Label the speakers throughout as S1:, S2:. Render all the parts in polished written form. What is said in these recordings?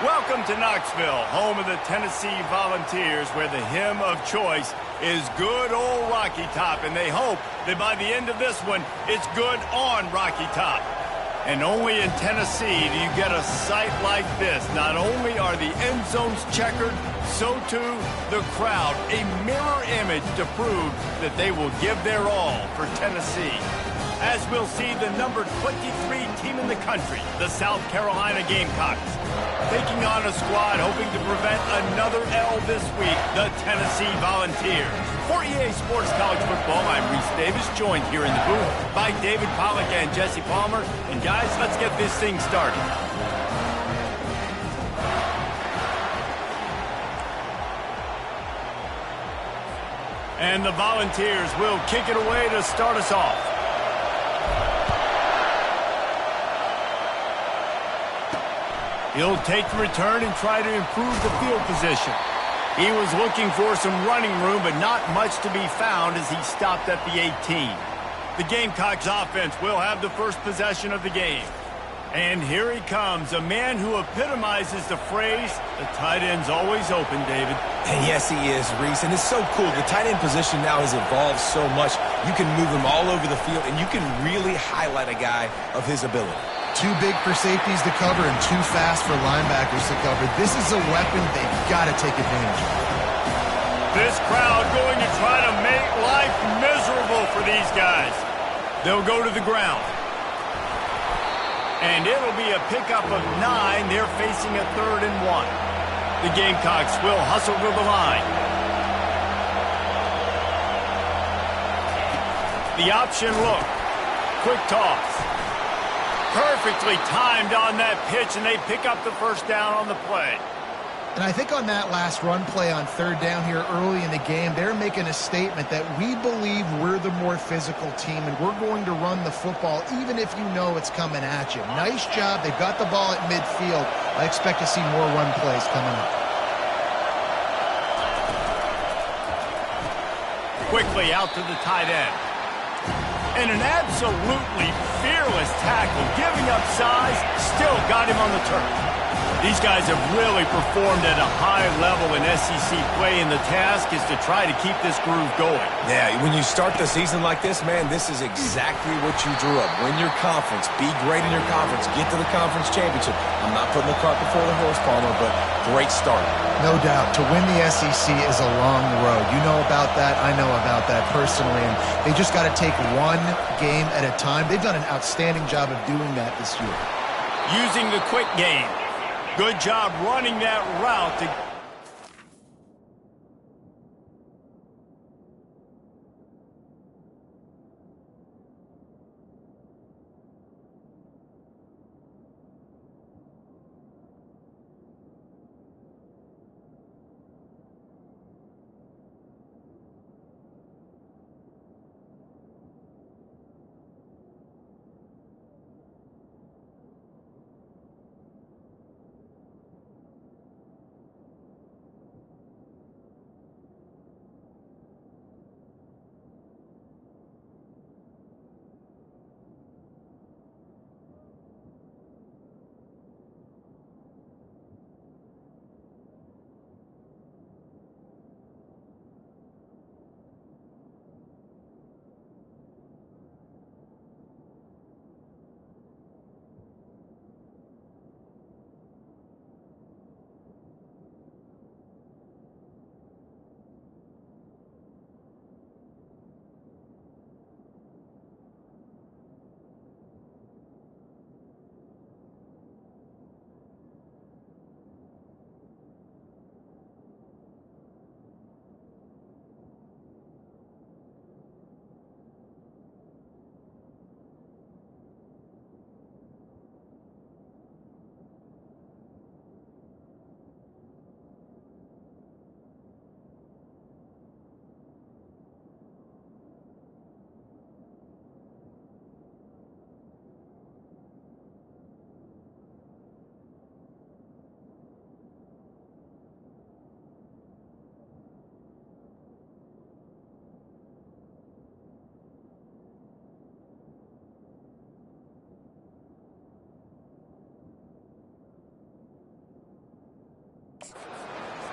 S1: Welcome to Knoxville, home of the Tennessee Volunteers, where the hymn of choice is Good Old Rocky Top, and they hope that by the end of this one, it's good on Rocky Top. And only in Tennessee do you get a sight like this. Not only are the end zones checkered, so too the crowd, a mirror image to prove that they will give their all for Tennessee. As we'll see the number 23 team in the country, the South Carolina Gamecocks, taking on a squad hoping to prevent another L this week, the Tennessee Volunteers. For EA Sports College Football, I'm Reese Davis, joined here in the booth by David Pollack and Jesse Palmer. And guys, let's get this thing started. And the Volunteers will kick it away to start us off. He'll take the return and try to improve the field position. He was looking for some running room, but not much to be found as he stopped at the 18. The Gamecocks offense will have the first possession of the game. And here he comes, a man who epitomizes the phrase, the tight end's always open, David.
S2: And yes, he is, Reese, and it's so cool. The tight end position now has evolved so much. You can move him all over the field, and you can really highlight a guy of his ability.
S3: Too big for safeties to cover and too fast for linebackers to cover. This is a weapon they've got to take advantage of.
S1: This crowd going to try to make life miserable for these guys. They'll go to the ground. And it'll be a pickup of 9. They're facing a 3rd and 1. The Gamecocks will hustle to the line. The option look. Quick toss. Perfectly timed on that pitch, and they pick up the first down on the play.
S3: And I think on that last run play on 3rd down here early in the game, they're making a statement that we believe we're the more physical team, and we're going to run the football even if you know it's coming at you. Nice job. They've got the ball at midfield. I expect to see more run plays coming up.
S1: Quickly out to the tight end. And an absolutely fearless tackle, giving up size, still got him on the turf. These guys have really performed at a high level in SEC play, and the task is to try to keep this groove going.
S2: Yeah, when you start the season like this, man, this is exactly what you drew up. Win your conference, be great in your conference, get to the conference championship. I'm not putting the cart before the horse, Palmer, but great start.
S3: No doubt. To win the SEC is a long road. You know about that. I know about that personally. And they just got to take one game at a time. They've done an outstanding job of doing that this year.
S1: Using the quick game. Good job running that route to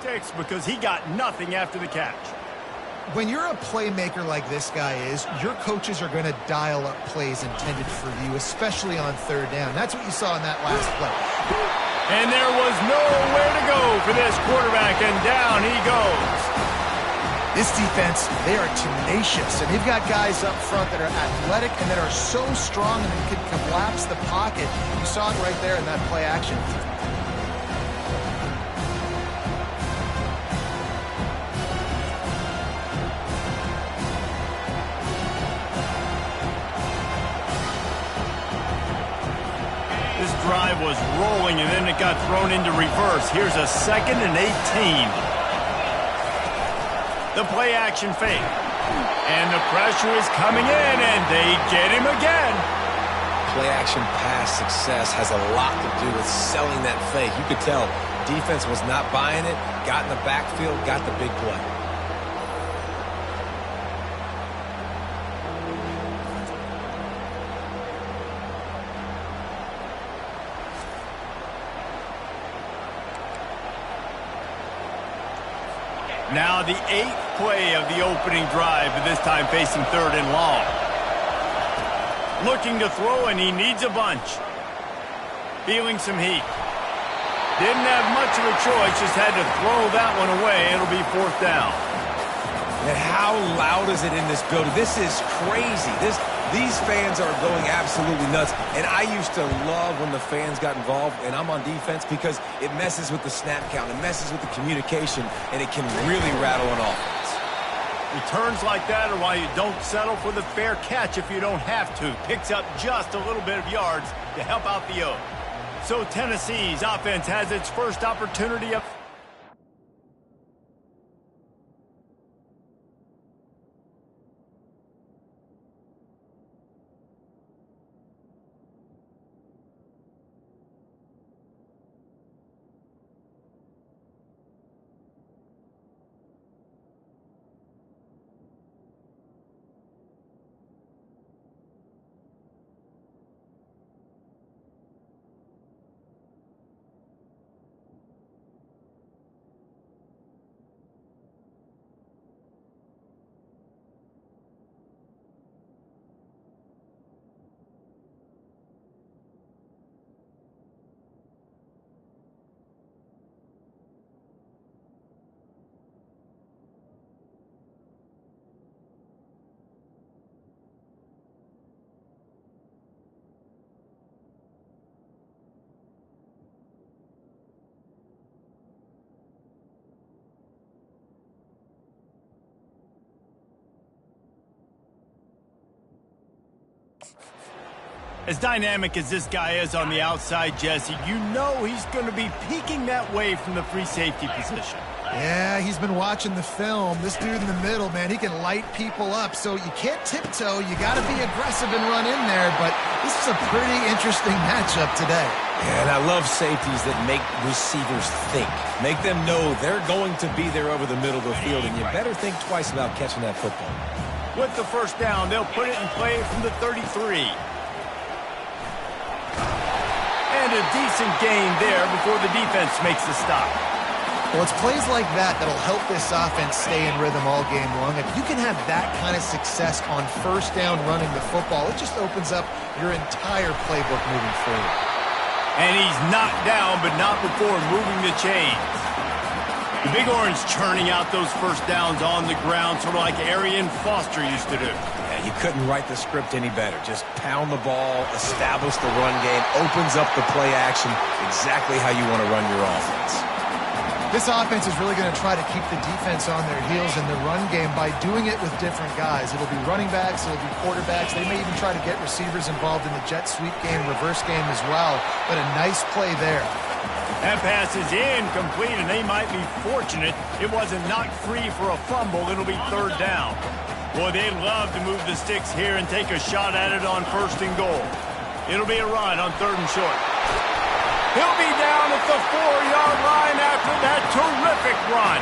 S1: Sticks because he got nothing after the catch.
S3: When you're a playmaker like this guy is, your coaches are going to dial up plays intended for you, especially on third down. That's what you saw in that last play.
S1: And there was nowhere to go for this quarterback, and down he goes.
S3: This defense, they are tenacious, and they've got guys up front that are athletic and that are so strong and can collapse the pocket. You saw it right there in that play action.
S1: This drive was rolling, and then it got thrown into reverse. Here's a 2nd and 18. The play action fake. And the pressure is coming in, and they get him again.
S2: Play action pass success has a lot to do with selling that fake. You could tell defense was not buying it, got in the backfield, got the big play.
S1: Now the 8th play of the opening drive, but this time facing 3rd and long. Looking to throw, and he needs a bunch. Feeling some heat. Didn't have much of a choice, just had to throw that one away. It'll be 4th down.
S2: And how loud is it in this building? This is crazy. These fans are going absolutely nuts. And I used to love when the fans got involved, and I'm on defense, because it messes with the snap count. It messes with the communication, and it can really rattle an offense.
S1: Returns like that are why you don't settle for the fair catch if you don't have to. Picks up just a little bit of yards to help out the O. So Tennessee's offense has its first opportunity of... As dynamic as this guy is on the outside, Jesse, you know he's going to be peeking that way from the free safety position.
S3: Yeah, he's been watching the film. This dude in the middle, man, he can light people up. So you can't tiptoe. You got to be aggressive and run in there. But this is a pretty interesting matchup today.
S2: And I love safeties that make receivers think. Make them know they're going to be there over the middle of the field, and you better think twice about catching that football.
S1: With the first down, they'll put it in play from the 33. And a decent gain there before the defense makes the stop.
S3: Well, it's plays like that that'll help this offense stay in rhythm all game long. If you can have that kind of success on first down running the football, it just opens up your entire playbook moving forward.
S1: And he's knocked down, but not before moving the chains. The Big Orange churning out those first downs on the ground, sort of like Arian Foster used to do.
S2: You couldn't write the script any better. Just pound the ball, establish the run game, opens up the play action, exactly how you want to run your offense.
S3: This offense is really going to try to keep the defense on their heels in the run game by doing it with different guys. It'll be running backs, it'll be quarterbacks. They may even try to get receivers involved in the jet sweep game, reverse game as well. But a nice play there.
S1: That pass is incomplete, and they might be fortunate it wasn't knocked free for a fumble. It'll be 3rd down. Boy, they'd love to move the sticks here and take a shot at it on 1st and goal. It'll be a run on 3rd and short. He'll be down at the 4-yard line after that terrific run.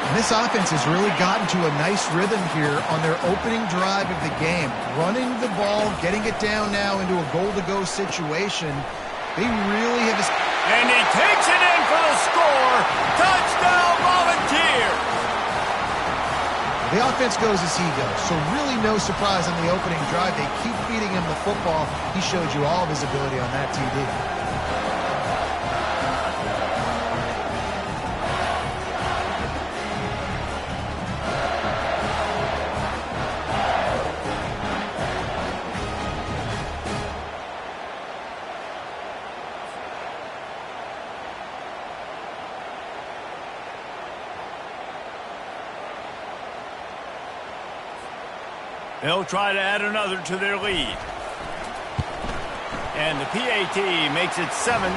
S3: And this offense has really gotten to a nice rhythm here on their opening drive of the game. Running the ball, getting it down now into a goal-to-go situation. They really have...
S1: And he takes it in for the score. Touchdown, Volunteers!
S3: The offense goes as he goes, so really no surprise on the opening drive. They keep feeding him the football. He showed you all of his ability on that TD.
S1: They'll try to add another to their lead. And the PAT makes it 7-0.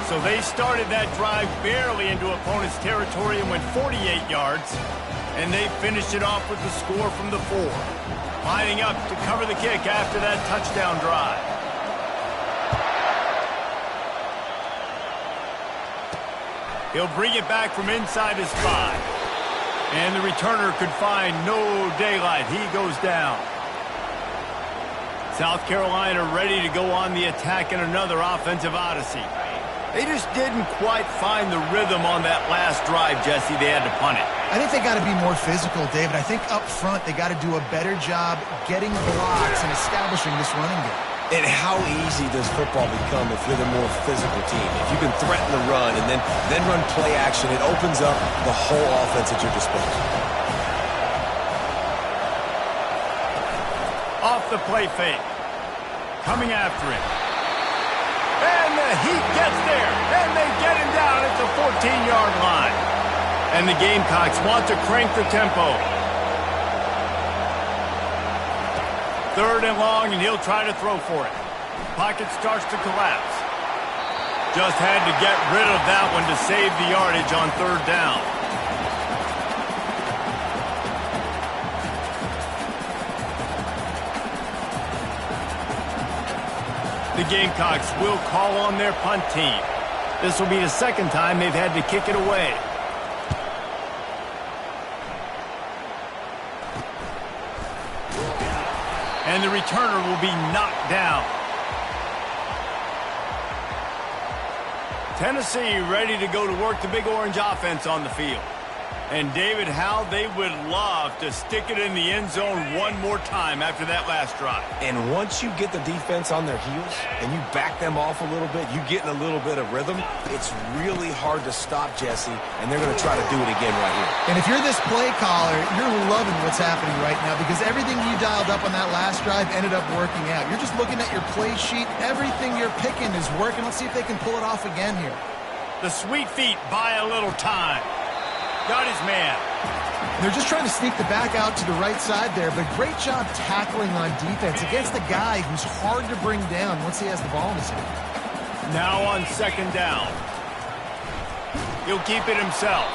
S1: So they started that drive barely into opponent's territory and went 48 yards. And they finished it off with the score from the 4. Lining up to cover the kick after that touchdown drive. He'll bring it back from inside his 5. And the returner could find no daylight. He goes down. South Carolina ready to go on the attack in another offensive odyssey. They just didn't quite find the rhythm on that last drive, Jesse. They had to punt it.
S3: I think they got to be more physical, David. I think up front they got to do a better job getting blocks and establishing this running game.
S2: And how easy does football become if you're the more physical team? If you can threaten the run and then run play action, it opens up the whole offense at your disposal.
S1: Off the play fake. Coming after him. And the heat gets there. And they get him down at the 14-yard line. And the Gamecocks want to crank the tempo. 3rd and long, and he'll try to throw for it. Pocket starts to collapse. Just had to get rid of that one to save the yardage on 3rd down. The Gamecocks will call on their punt team. This will be the 2nd time they've had to kick it away. And the returner will be knocked down. Tennessee ready to go to work the Big Orange offense on the field. And David, how they would love to stick it in the end zone one more time after that last drive.
S2: And once you get the defense on their heels and you back them off a little bit, you get in a little bit of rhythm, it's really hard to stop, Jesse, and they're going to try to do it again right here.
S3: And if you're this play caller, you're loving what's happening right now because everything you dialed up on that last drive ended up working out. You're just looking at your play sheet. Everything you're picking is working. Let's see if they can pull it off again here.
S1: The sweet feet buy a little time. Got his man.
S3: They're just trying to sneak the back out to the right side there, but great job tackling on defense against a guy who's hard to bring down once he has the ball in his hand.
S1: Now on 2nd down. He'll keep it himself.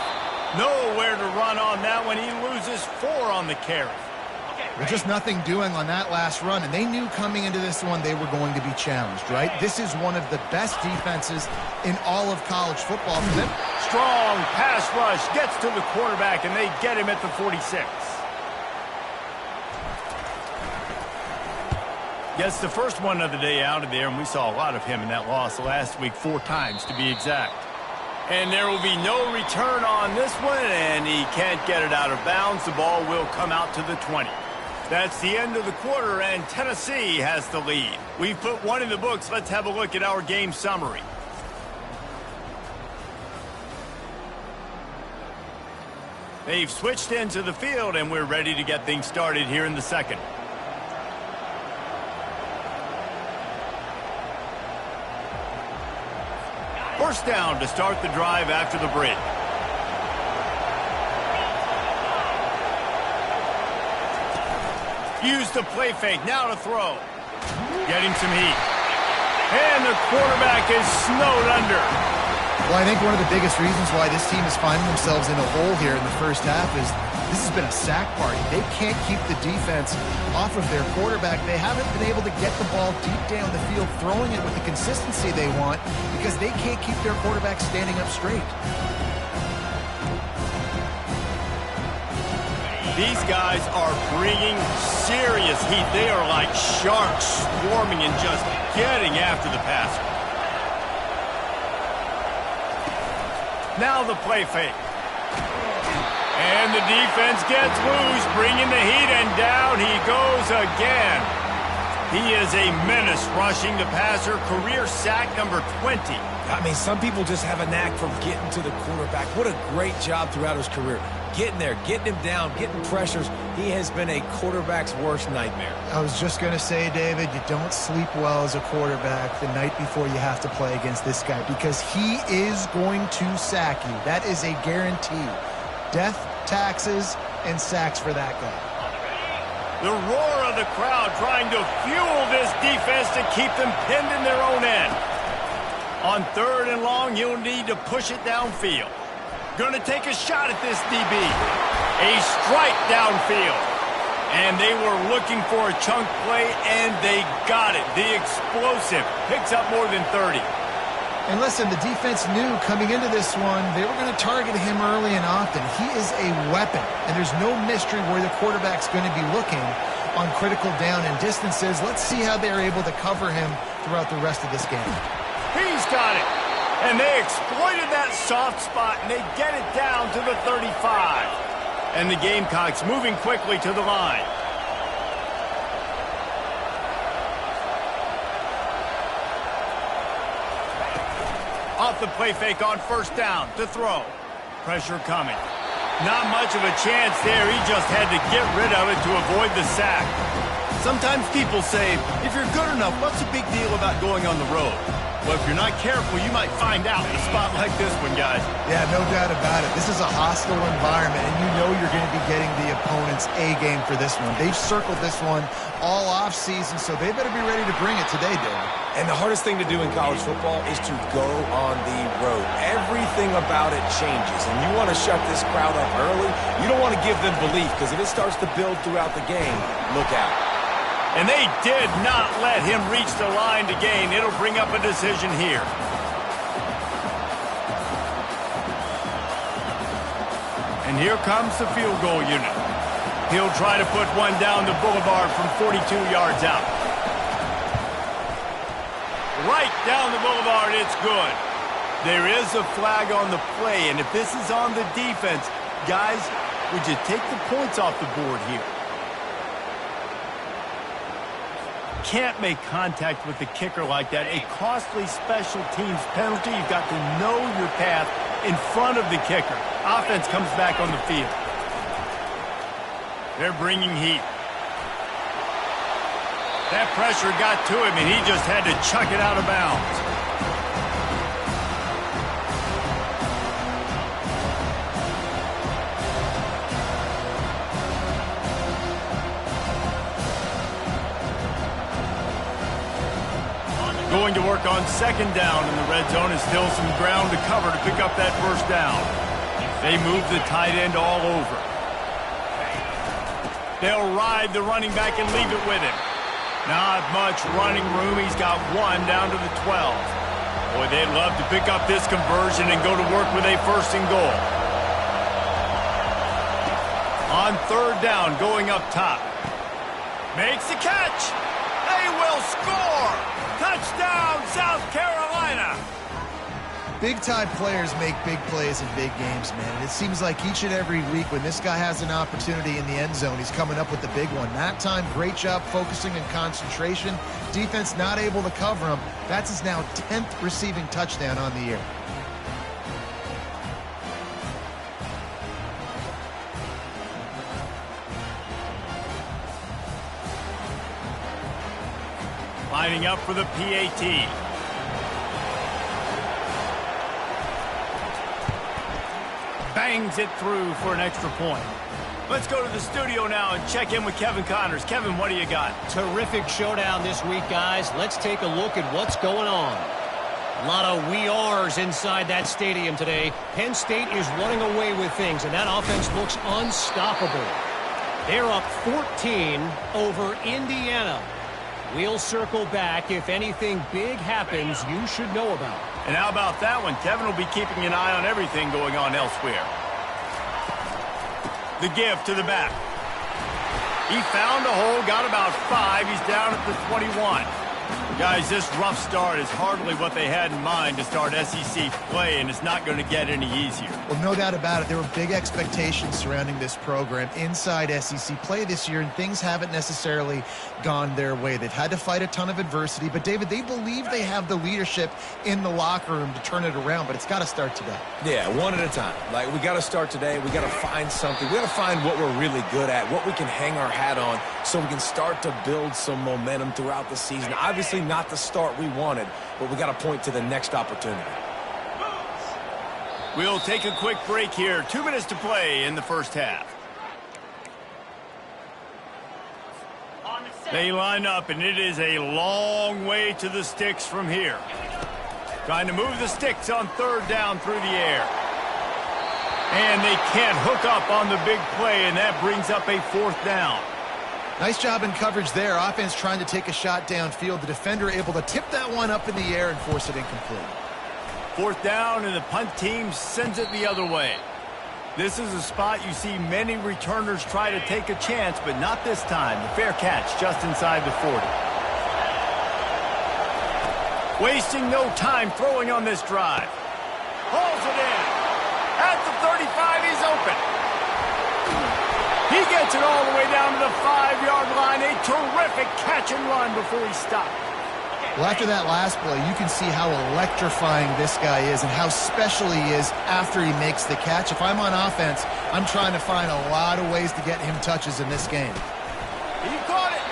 S1: Nowhere to run on that one. He loses 4 on the carry.
S3: Well, just nothing doing on that last run, and they knew coming into this one they were going to be challenged, right? This is one of the best defenses in all of college football for them.
S1: Strong pass rush gets to the quarterback, and they get him at the 46. Gets the first one of the day out of there, and we saw a lot of him in that loss last week, 4 times to be exact. And there will be no return on this one, and he can't get it out of bounds. The ball will come out to the 20. That's the end of the quarter, and Tennessee has the lead. We've put one in the books. Let's have a look at our game summary. They've switched into the field, and we're ready to get things started here in the 2nd. First down to start the drive after the break. Use the play fake, now to throw. Getting some heat. And the quarterback is snowed under.
S3: Well, I think one of the biggest reasons why this team is finding themselves in a hole here in the first half is this has been a sack party. They can't keep the defense off of their quarterback. They haven't been able to get the ball deep down the field, throwing it with the consistency they want because they can't keep their quarterback standing up straight.
S1: These guys are bringing serious heat. They are like sharks swarming and just getting after the passer. Now the play fake. And the defense gets loose, bringing the heat, and down he goes again. He is a menace rushing the passer, career sack number 20.
S2: I mean, some people just have a knack for getting to the quarterback. What a great job throughout his career. Getting there, getting him down, getting pressures. He has been a quarterback's worst nightmare.
S3: I was just going to say, David, you don't sleep well as a quarterback the night before you have to play against this guy because he is going to sack you. That is a guarantee. Death, taxes, and sacks for that guy.
S1: The roar of the crowd trying to fuel this defense to keep them pinned in their own end. On 3rd and long, you'll need to push it downfield. Going to take a shot at this DB. A strike downfield. And they were looking for a chunk play, and they got it. The explosive picks up more than 30.
S3: And listen, the defense knew coming into this one, they were going to target him early and often. He is a weapon, and there's no mystery where the quarterback's going to be looking on critical down and distances. Let's see how they're able to cover him throughout the rest of this game.
S1: He's got it. And they exploited that soft spot, and they get it down to the 35. And the Gamecocks moving quickly to the line. Off the play fake on 1st down to throw. Pressure coming. Not much of a chance there. He just had to get rid of it to avoid the sack. Sometimes people say, if you're good enough, what's the big deal about going on the road? Well, if you're not careful, you might find out in a spot like this one, guys.
S3: Yeah, no doubt about it. This is a hostile environment, and you know you're going to be getting the opponent's A-game for this one. They've circled this one all offseason, so they better be ready to bring it today, David.
S2: And the hardest thing to do in college football is to go on the road. Everything about it changes, and you want to shut this crowd up early. You don't want to give them belief, because if it starts to build throughout the game, look out.
S1: And they did not let him reach the line to gain. It'll bring up a decision here. And here comes the field goal unit. He'll try to put one down the boulevard from 42 yards out. Right down the boulevard, it's good. There is a flag on the play, and if this is on the defense, guys, would you take the points off the board here? Can't make contact with the kicker like that. A costly special teams penalty. You've got to know your path in front of the kicker. Offense comes back on the field. They're bringing heat. That pressure got to him, and he just had to chuck it out of bounds. Going to work on 2nd down in the red zone. Is still some ground to cover to pick up that 1st down. They move the tight end all over. They'll ride the running back and leave it with him. Not much running room. He's got one down to the 12. Boy, they'd love to pick up this conversion and go to work with a 1st and goal. On 3rd down, going up top. Makes the catch. They will score. Touchdown, South Carolina.
S3: Big-time players make big plays in big games, man. And it seems like each and every week when this guy has an opportunity in the end zone, he's coming up with the big one. That time, great job focusing and concentration. Defense not able to cover him. That's his now 10th receiving touchdown on the year.
S1: Lining up for the PAT. Bangs it through for an extra point. Let's go to the studio now and check in with Kevin Connors. Kevin, what do you got?
S4: Terrific showdown this week, guys. Let's take a look at what's going on. A lot of we are's inside that stadium today. Penn State is running away with things, and that offense looks unstoppable. They're up 14 over Indiana. We'll circle back if anything big happens you should know about.
S1: And how about that one? Kevin will be keeping an eye on everything going on elsewhere. The give to the back. He found a hole, got about 5. He's down at the 21. Guys, this rough start is hardly what they had in mind to start SEC play, and it's not going to get any easier.
S3: Well, no doubt about it. There were big expectations surrounding this program inside SEC play this year, and things haven't necessarily gone their way. They've had to fight a ton of adversity, but, David, they believe they have the leadership in the locker room to turn it around, but it's got to start today.
S2: Yeah, one at a time. Like, we got to start today. We got to find something. We got to find what we're really good at, what we can hang our hat on, so we can start to build some momentum throughout the season. Obviously, not the start we wanted, but we got to point to the next opportunity.
S1: We'll take a quick break here. 2 minutes to play in the first half. They line up, and it is a long way to the sticks from here. Trying to move the sticks on third down through the air. And they can't hook up on the big play, and that brings up a fourth down.
S3: Nice job in coverage there. Offense trying to take a shot downfield. The defender able to tip that one up in the air and force it incomplete.
S1: Fourth down, and the punt team sends it the other way. This is a spot you see many returners try to take a chance, but not this time. The fair catch just inside the 40. Wasting no time throwing on this drive. Hauls it in. At the 35, he's open. He gets it all the way down to the 5-yard line. A terrific catch and run before he stopped.
S3: Well, after that last play, you can see how electrifying this guy is and how special he is after he makes the catch. If I'm on offense, I'm trying to find a lot of ways to get him touches in this game.
S1: He caught it.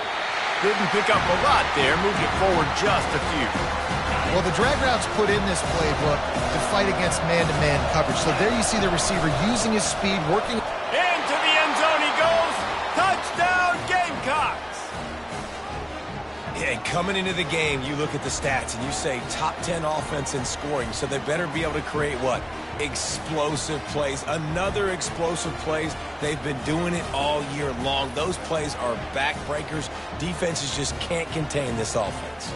S1: Didn't pick up a lot there. Moved it forward just a few.
S3: Well, the drag routes put in this playbook to fight against man-to-man coverage. So there you see the receiver using his speed, working.
S1: Into the end zone he goes. Touchdown, Gamecocks.
S2: Yeah, and coming into the game, you look at the stats and you say top 10 offense in scoring, so they better be able to create what? Explosive plays. Another explosive plays. They've been doing it all year long. Those plays are backbreakers. Defenses just can't contain this offense.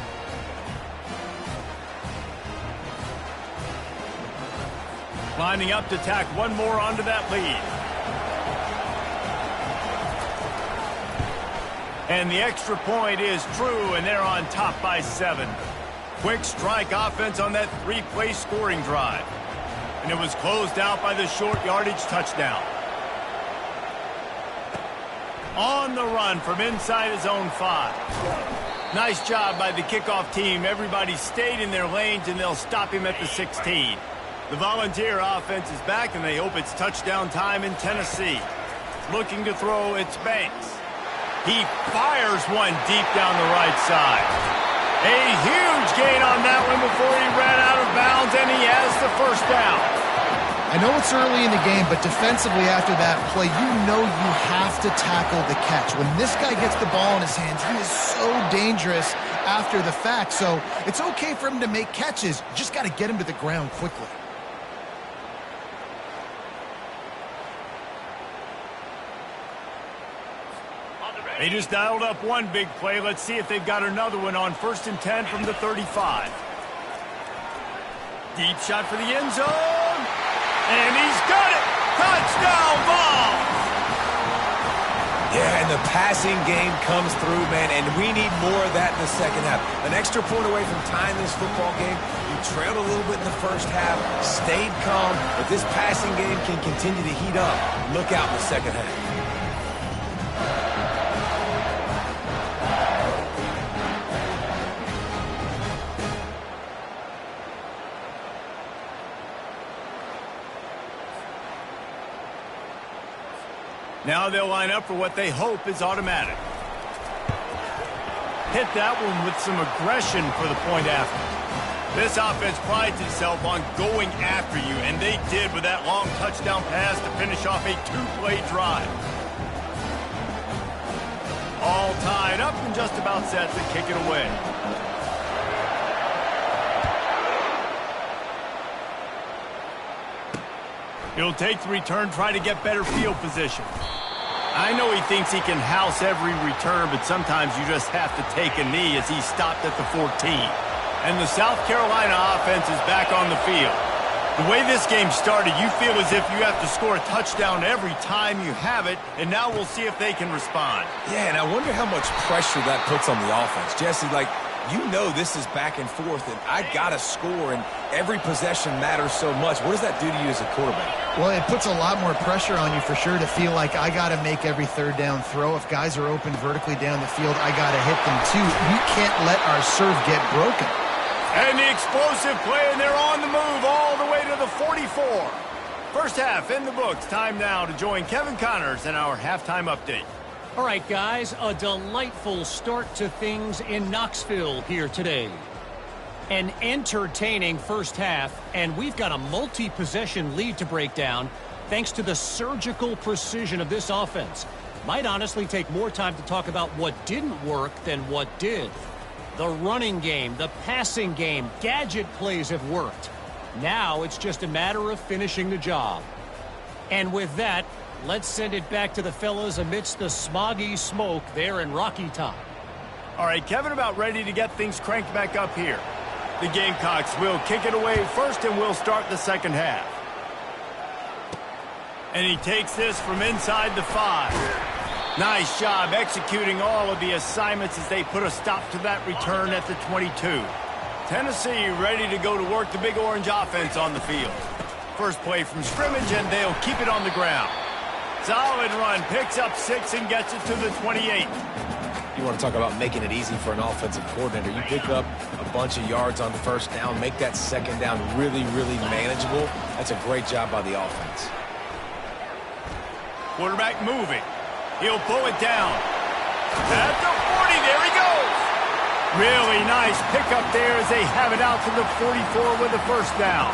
S1: Lining up to tack one more onto that lead. And the extra point is true, and they're on top by 7. Quick strike offense on that 3-play scoring drive. And it was closed out by the short yardage touchdown. On the run from inside his own 5. Nice job by the kickoff team. Everybody stayed in their lanes, and they'll stop him at the 16. The Volunteer offense is back, and they hope it's touchdown time in Tennessee. Looking to throw, it's Banks. He fires one deep down the right side. A huge gain on that one before he ran out of bounds, and he has the first down.
S3: I know it's early in the game, but defensively after that play, you know you have to tackle the catch. When this guy gets the ball in his hands, he is so dangerous after the fact. So it's okay for him to make catches. You just got to get him to the ground quickly.
S1: They just dialed up one big play. Let's see if they've got another one on 1st and 10 from the 35. Deep shot for the end zone. And he's got it. Touchdown ball.
S2: Yeah, and the passing game comes through, man, and we need more of that in the second half. An extra point away from tying this football game. You trailed a little bit in the first half, stayed calm, but this passing game can continue to heat up. Look out in the second half.
S1: Now they'll line up for what they hope is automatic. Hit that one with some aggression for the point after. This offense prides itself on going after you, and they did with that long touchdown pass to finish off a 2-play drive. All tied up and just about set to kick it away. He'll take the return, try to get better field position. I know he thinks he can house every return, but sometimes you just have to take a knee as he stopped at the 14. And the South Carolina offense is back on the field. The way this game started, you feel as if you have to score a touchdown every time you have it, and now we'll see if they can respond.
S2: Yeah, and I wonder how much pressure that puts on the offense. Jesse, like, you know this is back and forth, and I got to score, and every possession matters so much. What does that do to you as a quarterback?
S3: Well, it puts a lot more pressure on you for sure to feel like I got to make every third down throw. If guys are open vertically down the field, I got to hit them too. We can't let our serve get broken.
S1: And the explosive play, and they're on the move all the way to the 44. First half in the books. Time now to join Kevin Connors in our halftime update.
S4: All right, guys, a delightful start to things in Knoxville here today. An entertaining first half, and we've got a multi-possession lead to break down thanks to the surgical precision of this offense. Might honestly take more time to talk about what didn't work than what did. The running game, the passing game, gadget plays have worked. Now it's just a matter of finishing the job. And with that, let's send it back to the fellas amidst the smoggy smoke there in Rocky Top.
S1: All right, Kevin, about ready to get things cranked back up here. The Gamecocks will kick it away first, and we'll start the second half. And he takes this from inside the 5. Nice job executing all of the assignments as they put a stop to that return at the 22. Tennessee ready to go to work the Big Orange offense on the field. First play from scrimmage, and they'll keep it on the ground. Solid run, picks up 6 and gets it to the 28.
S2: You want to talk about making it easy for an offensive coordinator. You pick up a bunch of yards on first down, make that second down really, really manageable. That's a great job by the offense.
S1: Quarterback moving. He'll pull it down. At the 40, there he goes. Really nice pickup there as they have it out to the 44 with a first down.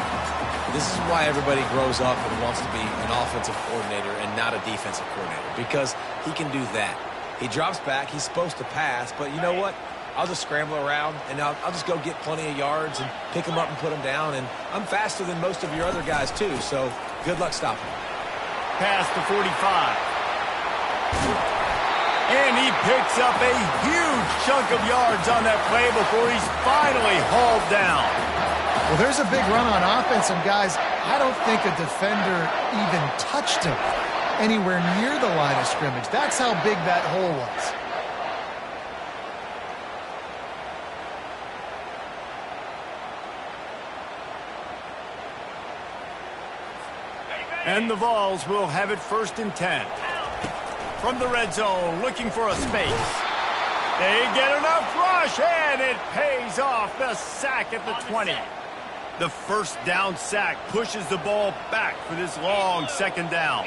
S2: This is why everybody grows up and wants to be an offensive coordinator and not a defensive coordinator, because he can do that. He drops back. He's supposed to pass, but you know what? I'll just scramble around, and I'll just go get plenty of yards and pick them up and put them down, and I'm faster than most of your other guys, too, so good luck stopping me.
S1: Past the 45. And he picks up a huge chunk of yards on that play before he's finally hauled down.
S3: Well, there's a big run on offense, and guys, I don't think a defender even touched him anywhere near the line of scrimmage. That's how big that hole was.
S1: And the Vols will have it 1st and 10. From the red zone, looking for a space. They get enough rush, and it pays off. The sack at the 20. The first down sack pushes the ball back for this long second down.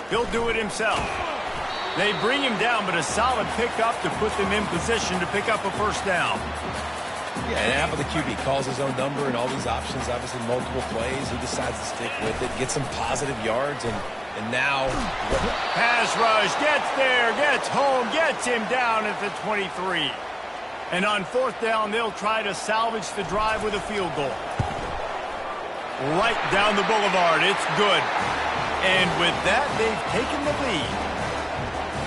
S1: He'll do it himself. They bring him down, but a solid pickup to put them in position to pick up a first down.
S2: Yeah, and after the QB calls his own number and all these options, obviously multiple plays, he decides to stick with it, get some positive yards, and now...
S1: Pass rush, gets there, gets home, gets him down at the 23. And on 4th down, they'll try to salvage the drive with a field goal. Right down the boulevard, it's good. And with that, they've taken the lead.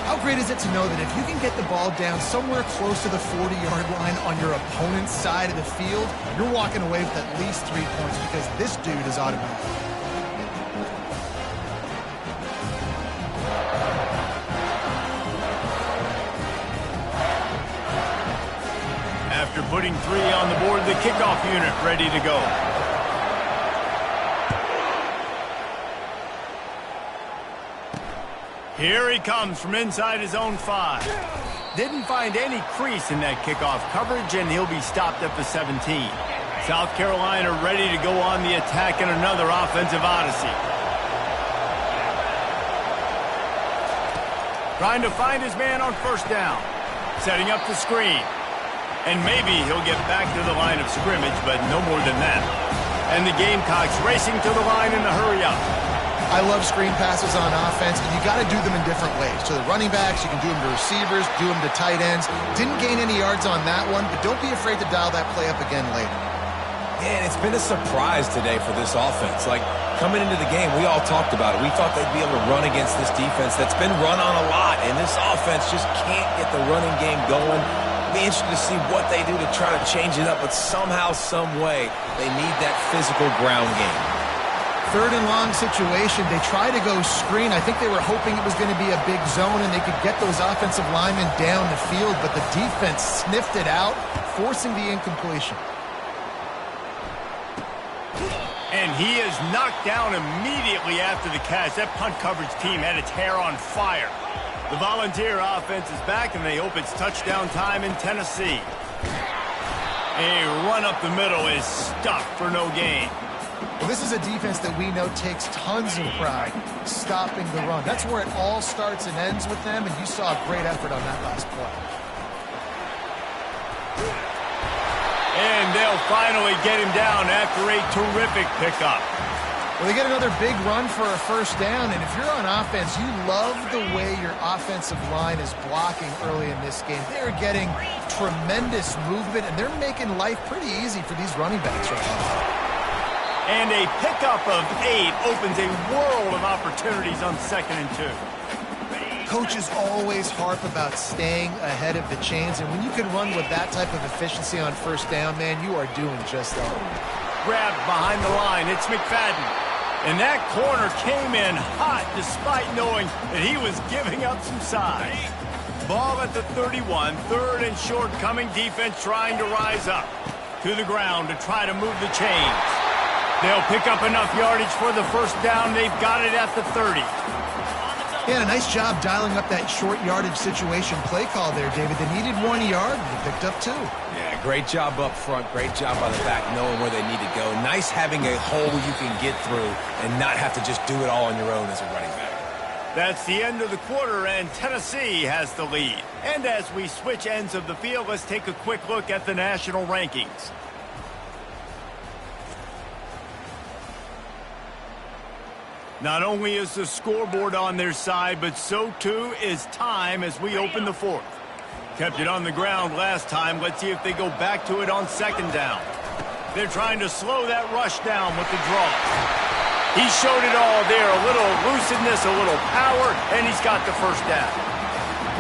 S3: How great is it to know that if you can get the ball down somewhere close to the 40-yard line on your opponent's side of the field, you're walking away with at least 3 points because this dude is automatic.
S1: After putting 3 on the board, the kickoff unit ready to go. Here he comes from inside his own 5. Didn't find any crease in that kickoff coverage, and he'll be stopped at the 17. South Carolina ready to go on the attack in another offensive odyssey. Trying to find his man on first down. Setting up the screen. And maybe he'll get back to the line of scrimmage, but no more than that. And the Gamecocks racing to the line in the hurry-up.
S3: I love screen passes on offense, and you got to do them in different ways. To the running backs, you can do them to receivers, do them to tight ends. Didn't gain any yards on that one, but don't be afraid to dial that play up again later.
S2: Man, it's been a surprise today for this offense. Like, coming into the game, we all talked about it. We thought they'd be able to run against this defense that's been run on a lot, and this offense just can't get the running game going. Be interested to see what they do to try to change it up, but somehow, some way, they need that physical ground game.
S3: Third and long situation. They try to go screen. I think they were hoping it was going to be a big zone and they could get those offensive linemen down the field, but the defense sniffed it out, forcing the incompletion.
S1: And he is knocked down immediately after the catch. That punt coverage team had its hair on fire. The Volunteer offense is back, and they hope it's touchdown time in Tennessee. A run up the middle is stuffed for no gain.
S3: Well, this is a defense that we know takes tons of pride stopping the run. That's where it all starts and ends with them, and you saw a great effort on that last play.
S1: And they'll finally get him down after a terrific pickup.
S3: Well, they get another big run for a first down, and if you're on offense, you love the way your offensive line is blocking early in this game. They're getting tremendous movement, and they're making life pretty easy for these running backs right now.
S1: And a pickup of 8 opens a world of opportunities on 2nd and 2.
S3: Coaches always harp about staying ahead of the chains, and when you can run with that type of efficiency on first down, man, you are doing just that.
S1: Grabbed behind the line, it's McFadden. And that corner came in hot despite knowing that he was giving up some size. Ball at the 31, 3rd and short, coming defense trying to rise up. To the ground to try to move the chains. They'll pick up enough yardage for the first down. They've got it at the 30.
S3: Yeah, a nice job dialing up that short yardage situation play call there, David. They needed 1 yard, and they picked up 2.
S2: Yeah, great job up front. Great job by the back, knowing where they need to go. Nice having a hole you can get through and not have to just do it all on your own as a running back.
S1: That's the end of the quarter, and Tennessee has the lead. And as we switch ends of the field, let's take a quick look at the national rankings. Not only is the scoreboard on their side, but so too is time as we open the 4th. Kept it on the ground last time. Let's see if they go back to it on 2nd down. They're trying to slow that rush down with the draw. He showed it all there. A little lucidness, a little power, and he's got the first down.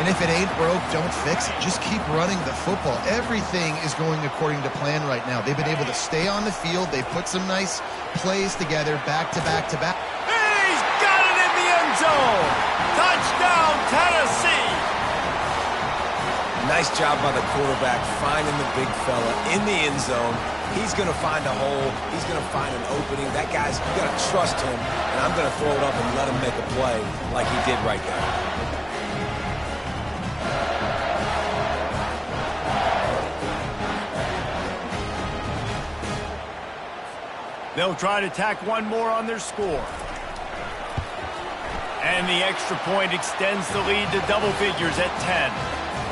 S3: And if it ain't broke, don't fix it. Just keep running the football. Everything is going according to plan right now. They've been able to stay on the field. They've put some nice plays together, back to back to back.
S1: He's got it in the end zone. Touchdown, Tennessee.
S2: Nice job by the quarterback finding the big fella in the end zone. He's going to find a hole. He's going to find an opening. That guy's, you got to trust him, and I'm going to throw it up and let him make a play like he did right there.
S1: They'll try to tack one more on their score. And the extra point extends the lead to double figures at 10.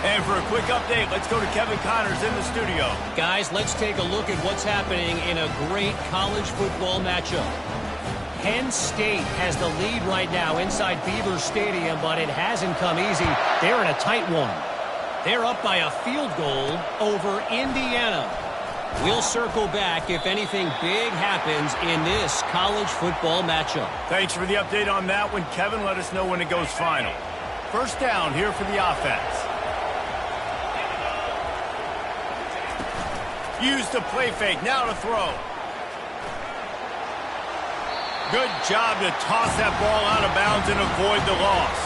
S1: And for a quick update, let's go to Kevin Connors in the studio.
S4: Guys, let's take a look at what's happening in a great college football matchup. Penn State has the lead right now inside Beaver Stadium, but it hasn't come easy. They're in a tight one. They're up by a field goal over Indiana. We'll circle back if anything big happens in this college football matchup.
S1: Thanks for the update on that one, Kevin. Let us know when it goes final. First down here for the offense. Use the play fake. Now to throw. Good job to toss that ball out of bounds and avoid the loss.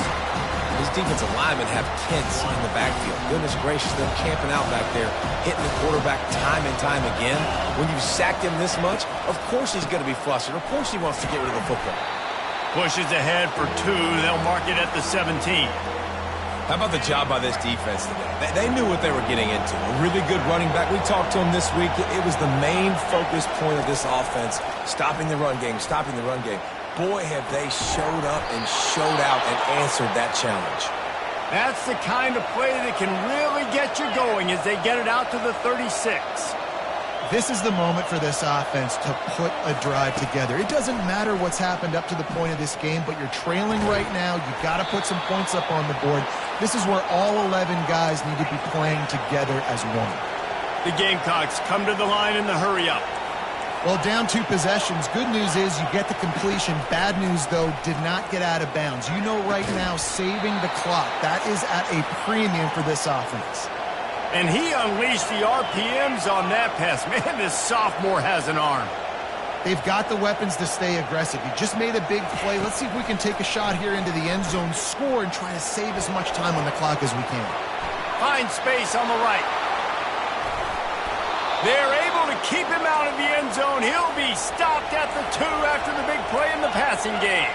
S2: These defensive linemen have tents in the backfield. Goodness gracious, they're camping out back there, hitting the quarterback time and time again. When you sacked him this much, of course he's going to be flustered. Of course he wants to get rid of the football.
S1: Pushes ahead for 2. They'll mark it at the 17.
S2: How about the job by this defense today? They knew what they were getting into. A really good running back. We talked to him this week. It was the main focus point of this offense, stopping the run game, stopping the run game. Boy, have they showed up and showed out and answered that challenge.
S1: That's the kind of play that can really get you going as they get it out to the 36.
S3: This is the moment for this offense to put a drive together. It doesn't matter what's happened up to the point of this game, but you're trailing right now. You've got to put some points up on the board. This is where all 11 guys need to be playing together as one.
S1: The Gamecocks come to the line in the hurry-up.
S3: Well, down 2 possessions. Good news is you get the completion. Bad news, though, did not get out of bounds. You know right now, saving the clock, that is at a premium for this offense.
S1: And he unleashed the RPMs on that pass. Man, this sophomore has an arm.
S3: They've got the weapons to stay aggressive. He just made a big play. Let's see if we can take a shot here into the end zone, score, and try to save as much time on the clock as we can.
S1: Find space on the right. They're able to keep him out of the end zone. He'll be stopped at the 2 after the big play in the passing game.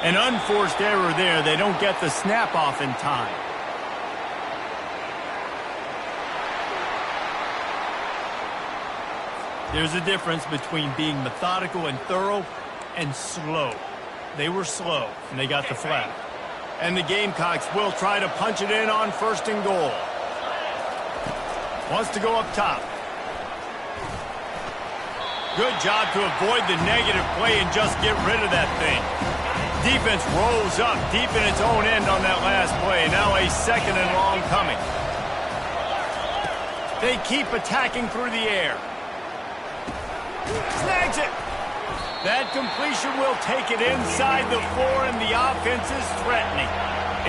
S1: An unforced error there. They don't get the snap off in time. There's a difference between being methodical and thorough and slow. They were slow, and they got the flag. And the Gamecocks will try to punch it in on 1st and goal. Wants to go up top. Good job to avoid the negative play and just get rid of that thing. Defense rolls up deep in its own end on that last play. Now a 2nd and long coming. They keep attacking through the air. Snags it. That completion will take it inside the 4, and the offense is threatening.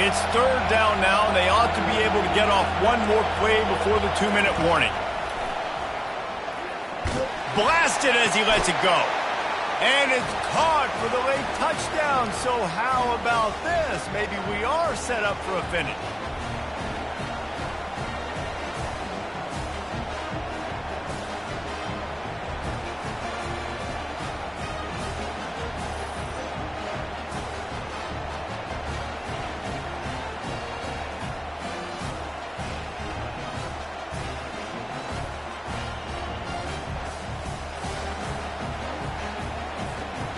S1: It's 3rd down now, and they ought to be able to get off one more play before the 2-minute warning. Blasted as he lets it go. And it's caught for the late touchdown. So how about this? Maybe we are set up for a finish.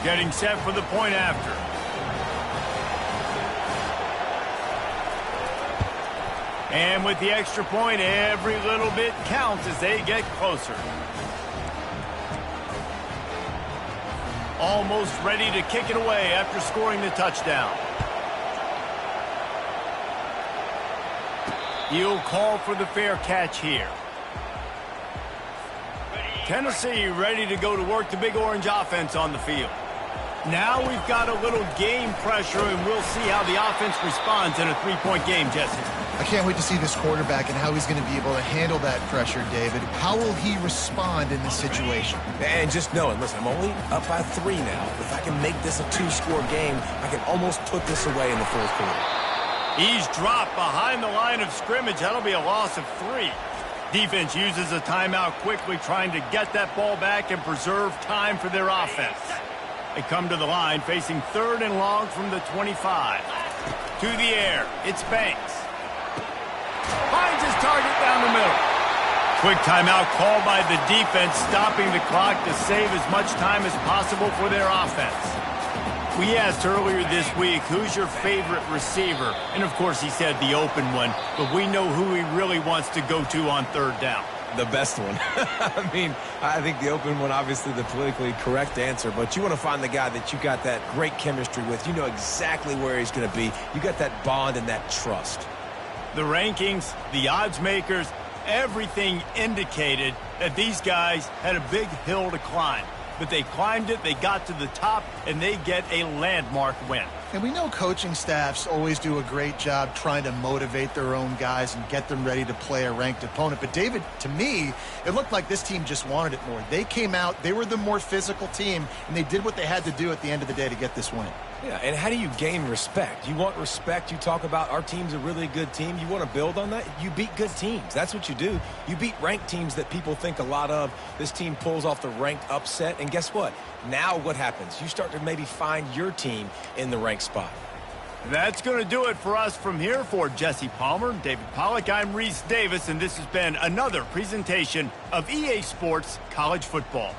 S1: Getting set for the point after. And with the extra point, every little bit counts as they get closer. Almost ready to kick it away after scoring the touchdown. He'll call for the fair catch here. Tennessee ready to go to work the Big Orange offense on the field. Now we've got a little game pressure, and we'll see how the offense responds in a 3-point game, Jesse.
S3: I can't wait to see this quarterback and how he's going to be able to handle that pressure, David. How will he respond in this situation?
S2: And just knowing, listen, I'm only up by 3 now. If I can make this a 2-score game, I can almost put this away in the 4th quarter.
S1: He's dropped behind the line of scrimmage. That'll be a loss of 3. Defense uses a timeout quickly, trying to get that ball back and preserve time for their offense. They come to the line, facing 3rd and long from the 25. To the air, it's Banks. Finds his target down the middle. Quick timeout called by the defense, stopping the clock to save as much time as possible for their offense. We asked earlier this week, who's your favorite receiver? And, of course, he said the open one, but we know who he really wants to go to on 3rd down.
S2: The best one. I mean, I think the open one, obviously the politically correct answer, but you want to find the guy that you got that great chemistry with. You know exactly where he's going to be. You got that bond and that trust.
S1: The rankings, the odds makers, everything indicated that these guys had a big hill to climb. But they climbed it, they got to the top, and they get a landmark win.
S3: And we know coaching staffs always do a great job trying to motivate their own guys and get them ready to play a ranked opponent. But, David, to me, it looked like this team just wanted it more. They came out, they were the more physical team, and they did what they had to do at the end of the day to get this win.
S2: Yeah, and how do you gain respect? You want respect. You talk about our team's a really good team. You want to build on that? You beat good teams. That's what you do. You beat ranked teams that people think a lot of. This team pulls off the ranked upset, and guess what? Now what happens? You start to maybe find your team in the ranked spot.
S1: That's going to do it for us from here. For Jesse Palmer, David Pollack, I'm Reese Davis, and this has been another presentation of EA Sports College Football.